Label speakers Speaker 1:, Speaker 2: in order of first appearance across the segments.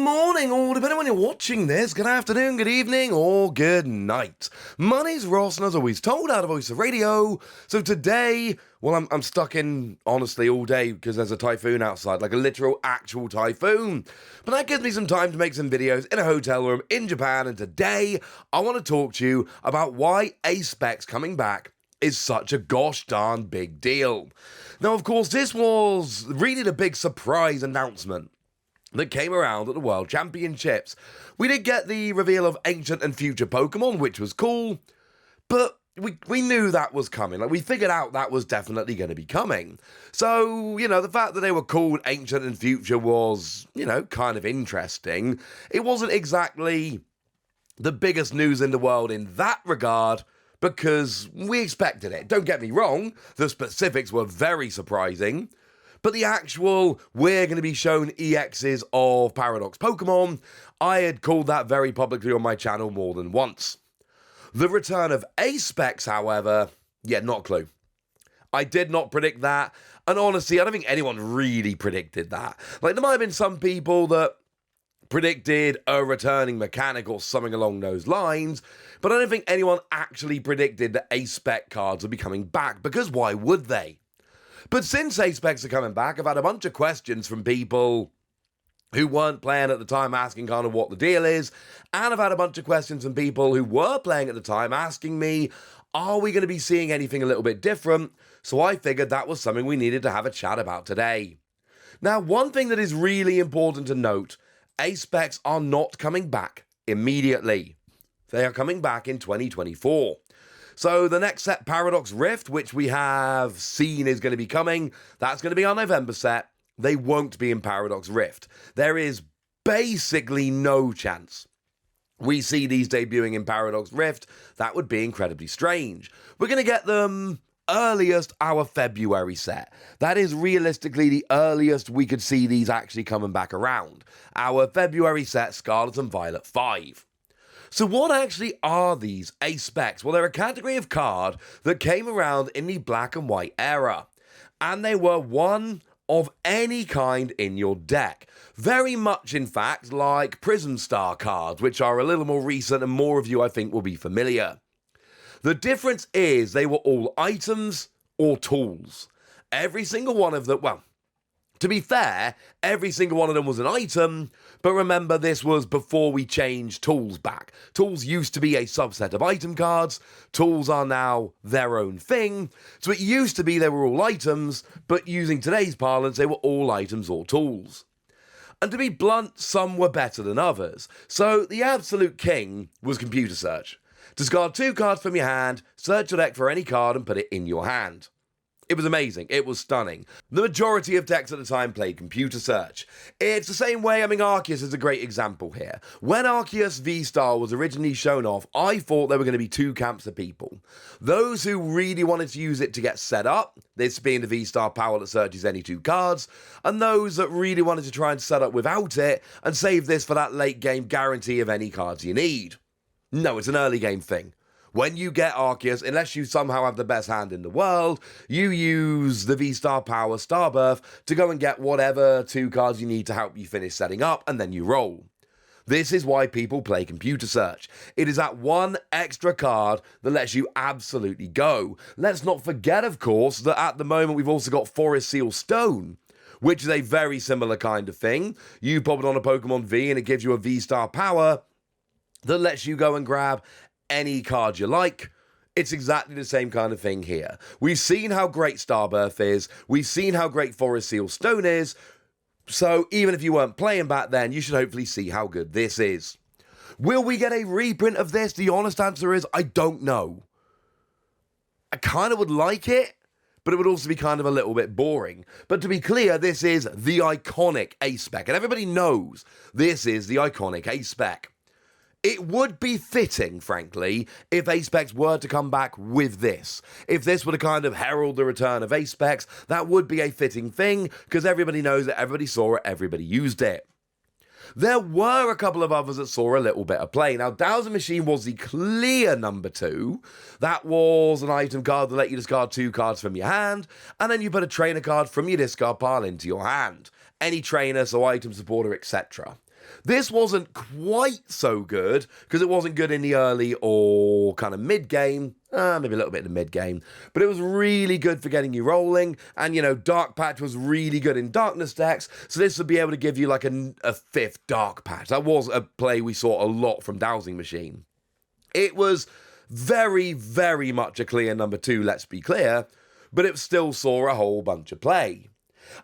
Speaker 1: morning, or depending on when you're watching this, good afternoon, good evening, or good night. My name's Ross, and as always, told out of Voice of Radio. So today, well, I'm stuck in, honestly, all day because there's a typhoon outside, like a literal, actual typhoon. But that gives me some time to make some videos in a hotel room in Japan, and today, I want to talk to you about why ACE SPEC's coming back is such a gosh darn big deal. Now, of course, this was really the big surprise announcement that came around at the World Championships. We did get the reveal of ancient and future Pokémon, which was cool, but we knew that was coming. Like, we figured out that was definitely going to be coming. So, the fact that they were called ancient and future was, kind of interesting. It wasn't exactly the biggest news in the world in that regard, because we expected it. Don't get me wrong, the specifics were very surprising. But the actual, we're going to be shown EXs of Paradox Pokémon, I had called that very publicly on my channel more than once. The return of ACE SPECs, however, not a clue. I did not predict that, and honestly, I don't think anyone really predicted that. Like, there might have been some people that predicted a returning mechanic or something along those lines, but I don't think anyone actually predicted that ACE SPEC cards would be coming back, because why would they? But since ACE SPECs are coming back, I've had a bunch of questions from people who weren't playing at the time asking kind of what the deal is, and I've had a bunch of questions from people who were playing at the time asking me, are we going to be seeing anything a little bit different? So I figured that was something we needed to have a chat about today. Now, one thing that is really important to note, ACE SPECs are not coming back immediately. They are coming back in 2024. So the next set, Paradox Rift, which we have seen is going to be coming, that's going to be our November set. They won't be in Paradox Rift. There is basically no chance we see these debuting in Paradox Rift. That would be incredibly strange. We're going to get them earliest our February set. That is realistically the earliest we could see these actually coming back around. Our February set, Scarlet and Violet 5. So what actually are these ACE SPECs? Well, they're a category of card that came around in the black and white era, and they were one of any kind in your deck. Very much, in fact, like Prism Star cards, which are a little more recent and more of you, I think, will be familiar. The difference is they were all items or tools. Every single one of them, well, to be fair, every single one of them was an item, but remember, this was before we changed tools back. Tools used to be a subset of item cards. Tools are now their own thing. So it used to be they were all items, but using today's parlance, they were all items or tools. And to be blunt, some were better than others. So the absolute king was computer search. Discard 2 cards from your hand, search your deck for any card and put it in your hand. It was amazing. It was stunning. The majority of decks at the time played computer search. It's the same way, Arceus is a great example here. When Arceus V-Star was originally shown off, I thought there were going to be two camps of people. Those who really wanted to use it to get set up, this being the V-Star power that searches any 2 cards, and those that really wanted to try and set up without it and save this for that late game guarantee of any cards you need. No, it's an early game thing. When you get Arceus, unless you somehow have the best hand in the world, you use the V-Star Power Starbirth to go and get whatever 2 cards you need to help you finish setting up, and then you roll. This is why people play computer search. It is that one extra card that lets you absolutely go. Let's not forget, of course, that at the moment we've also got Forest Seal Stone, which is a very similar kind of thing. You pop it on a Pokemon V and it gives you a V-Star Power that lets you go and grab any card you like. It's exactly the same kind of thing here. We've seen how great Starbirth is. We've seen how great Forest Seal Stone is. So even if you weren't playing back then, you should hopefully see how good this is. Will we get a reprint of this? The honest answer is, I don't know. I kind of would like it, but it would also be kind of a little bit boring. But to be clear, this is the iconic ACE SPEC, and everybody knows this is the iconic ACE SPEC. It would be fitting, frankly, if ACE SPECs were to come back with this. If this were to kind of herald the return of ACE SPECs, that would be a fitting thing, because everybody knows it, everybody saw it, everybody used it. There were a couple of others that saw a little bit of play. Now, Dowser Machine was the clear number 2. That was an item card that let you discard 2 cards from your hand, and then you put a trainer card from your discard pile into your hand. Any trainer, so item supporter, etc. This wasn't quite so good, because it wasn't good in the early or kind of mid-game, maybe a little bit in the mid-game, but it was really good for getting you rolling, and, Dark Patch was really good in Darkness decks, so this would be able to give you like a fifth Dark Patch. That was a play we saw a lot from Dowsing Machine. It was very, very much a clear number 2, let's be clear, but it still saw a whole bunch of play.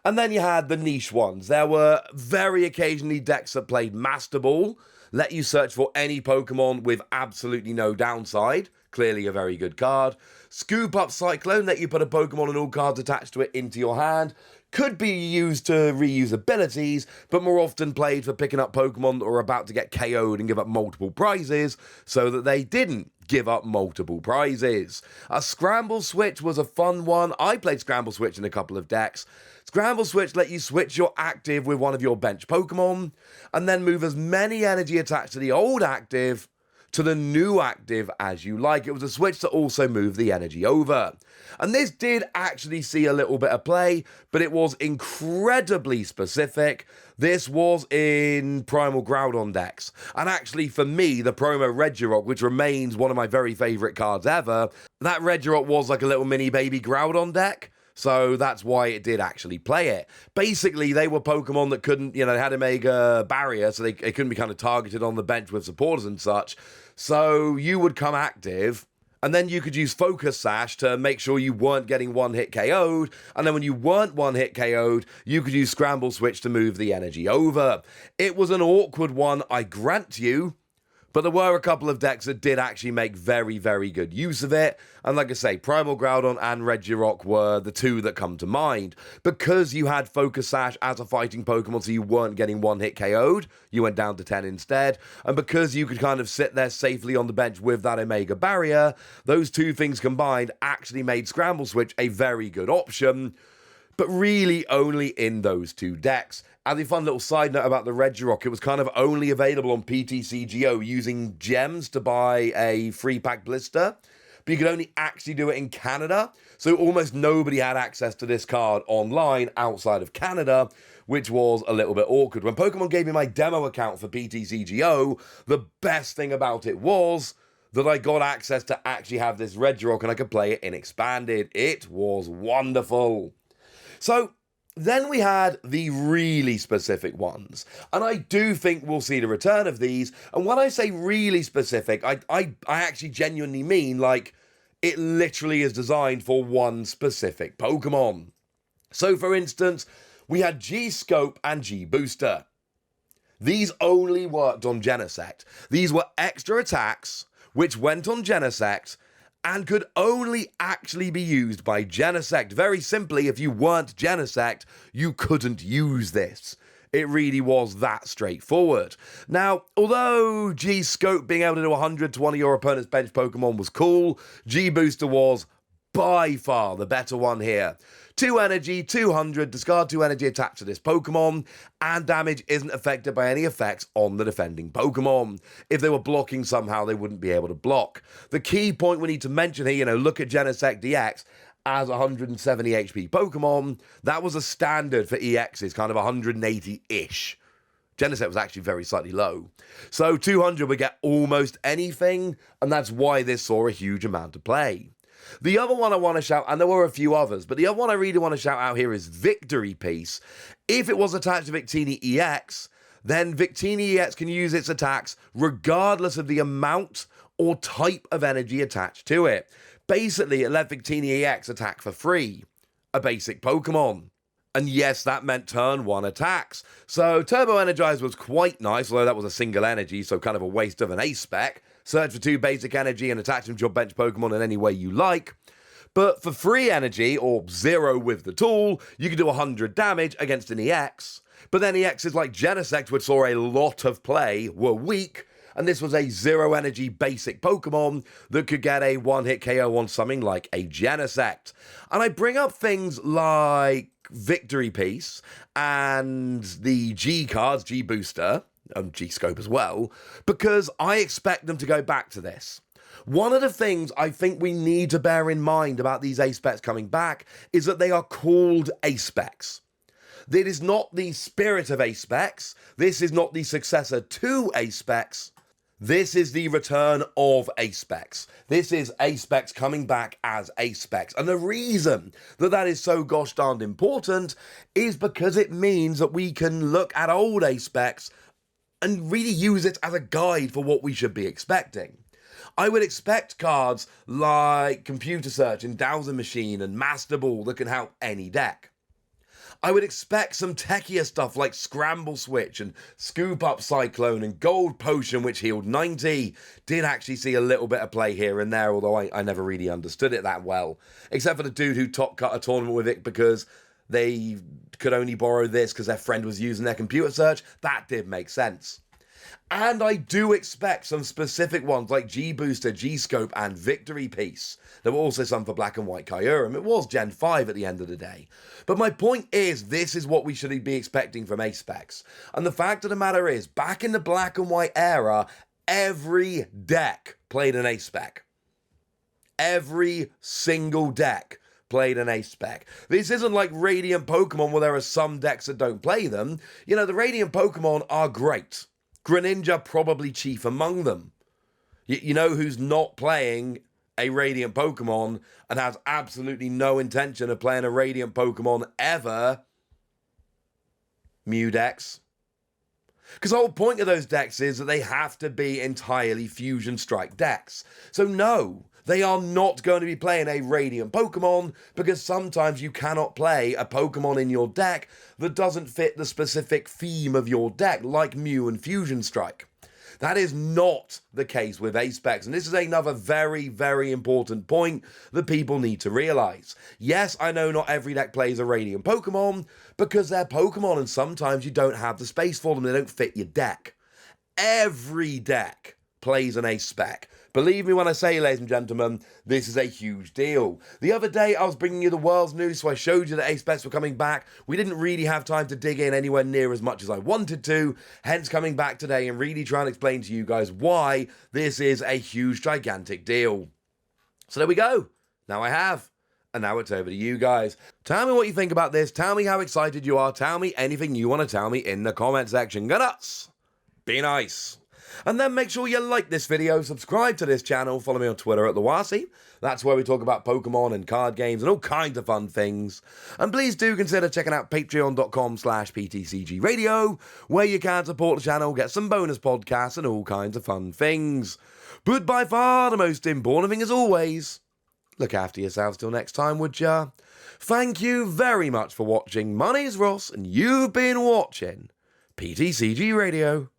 Speaker 1: And then you had the niche ones. There were very occasionally decks that played Master Ball, let you search for any Pokemon with absolutely no downside. Clearly a very good card. Scoop Up Cyclone, let you put a Pokemon and all cards attached to it into your hand. Could be used to reuse abilities, but more often played for picking up Pokemon that were about to get KO'd and give up multiple prizes, so that they didn't give up multiple prizes. A Scramble Switch was a fun one. I played Scramble Switch in a couple of decks. Scramble Switch let you switch your active with one of your bench Pokemon, and then move as many energy attached to the old active to the new active as you like. It was a switch to also move the energy over. And this did actually see a little bit of play, but it was incredibly specific. This was in Primal Groudon decks. And actually, for me, the promo Regirock, which remains one of my very favourite cards ever, that Regirock was like a little mini baby Groudon deck. So that's why it did actually play it. Basically, they were Pokemon that couldn't, they had a Mega Barrier, so they couldn't be kind of targeted on the bench with supporters and such. So you would come active, and then you could use Focus Sash to make sure you weren't getting one-hit KO'd, and then when you weren't one-hit KO'd, you could use Scramble Switch to move the energy over. It was an awkward one, I grant you, but there were a couple of decks that did actually make very, very good use of it. And like I say, Primal Groudon and Regirock were the two that come to mind. Because you had Focus Sash as a fighting Pokemon, so you weren't getting one-hit KO'd, you went down to 10 instead. And because you could kind of sit there safely on the bench with that Omega Barrier, those two things combined actually made Scramble Switch a very good option, but really only in those two decks. As a fun little side note about the Regirock, it was kind of only available on PTCGO using gems to buy a free pack blister, but you could only actually do it in Canada, so almost nobody had access to this card online outside of Canada, which was a little bit awkward. When Pokemon gave me my demo account for PTCGO, the best thing about it was that I got access to actually have this Regirock and I could play it in Expanded. It was wonderful. So then we had the really specific ones, and I do think we'll see the return of these. And when I say really specific, I actually genuinely mean like it literally is designed for one specific Pokemon. So for instance, we had G-Scope and G-Booster. These only worked on Genesect. These were extra attacks which went on Genesect and could only actually be used by Genesect. Very simply, if you weren't Genesect, you couldn't use this. It really was that straightforward. Now, although G-Scope being able to do 100 to one of your opponent's bench Pokemon was cool, G-Booster was by far the better one here. 2 energy, 200, discard 2 energy attached to this Pokemon, and damage isn't affected by any effects on the defending Pokemon. If they were blocking somehow, they wouldn't be able to block. The key point we need to mention here, look at Genesect DX as 170 HP Pokemon. That was a standard for EXs, kind of 180-ish. Genesect was actually very slightly low. So 200 would get almost anything, and that's why this saw a huge amount of play. The other one I want to shout, and there were a few others, but the other one I really want to shout out here is Victory Piece. If it was attached to Victini EX, then Victini EX can use its attacks regardless of the amount or type of energy attached to it. Basically, it let Victini EX attack for free, a basic Pokemon. And yes, that meant turn 1 attacks. So Turbo Energize was quite nice, although that was a single energy, so kind of a waste of an ACE spec. Search for 2 basic energy and attach them to your bench Pokemon in any way you like. But for free energy, or 0 with the tool, you can do 100 damage against an EX. But then EXs like Genesect, which saw a lot of play, were weak, and this was a 0 energy basic Pokemon that could get a one-hit KO on something like a Genesect. And I bring up things like Victory Piece and the G cards, G Booster, and G-Scope as well, because I expect them to go back to this. One of the things I think we need to bear in mind about these ACE specs coming back is that they are called ACE specs. This is not the spirit of ACE SPECs. This is not the successor to ACE SPECs. This is the return of ACE SPECs. This is ACE SPECs coming back as ACE SPECs. And the reason that is so gosh darned important is because it means that we can look at old ACE SPECs and really use it as a guide for what we should be expecting. I would expect cards like Computer Search and Dowser Machine and Master Ball that can help any deck. I would expect some techier stuff like Scramble Switch and Scoop Up Cyclone and Gold Potion, which healed 90. Did actually see a little bit of play here and there, although I never really understood it that well. Except for the dude who top cut a tournament with it because they could only borrow this because their friend was using their Computer Search. That did make sense. And I do expect some specific ones like G-Booster, G-Scope, and Victory Piece. There were also some for Black and White Kyurem. It was Gen 5 at the end of the day. But my point is, this is what we should be expecting from ACE SPECs. And the fact of the matter is, back in the Black and White era, every deck played an ACE SPEC. Every single deck played an ACE SPEC. This isn't like Radiant Pokemon where there are some decks that don't play them. You know, the Radiant Pokemon are great. Greninja probably chief among them. You know who's not playing a Radiant Pokemon and has absolutely no intention of playing a Radiant Pokemon ever? Mew decks. Because the whole point of those decks is that they have to be entirely Fusion Strike decks. So no, they are not going to be playing a Radiant Pokemon because sometimes you cannot play a Pokemon in your deck that doesn't fit the specific theme of your deck, like Mew and Fusion Strike. That is not the case with ACE SPECs, and this is another very, very important point that people need to realise. Yes, I know not every deck plays a Radiant Pokemon because they're Pokemon and sometimes you don't have the space for them, they don't fit your deck. Every deck plays an ACE SPEC. Believe me when I say, ladies and gentlemen, this is a huge deal. The other day, I was bringing you the world's news, so I showed you that ACE SPECs were coming back. We didn't really have time to dig in anywhere near as much as I wanted to, hence coming back today and really trying to explain to you guys why this is a huge, gigantic deal. So there we go. Now I have. And now it's over to you guys. Tell me what you think about this. Tell me how excited you are. Tell me anything you want to tell me in the comment section. Go nuts. Be nice. And then make sure you like this video, subscribe to this channel, follow me on Twitter at @TheWasi. That's where we talk about Pokemon and card games and all kinds of fun things. And please do consider checking out patreon.com/PTCG Radio, where you can support the channel, get some bonus podcasts and all kinds of fun things. But by far the most important thing as always, look after yourselves till next time, would ya? Thank you very much for watching. My name's Ross, and you've been watching PTCG Radio.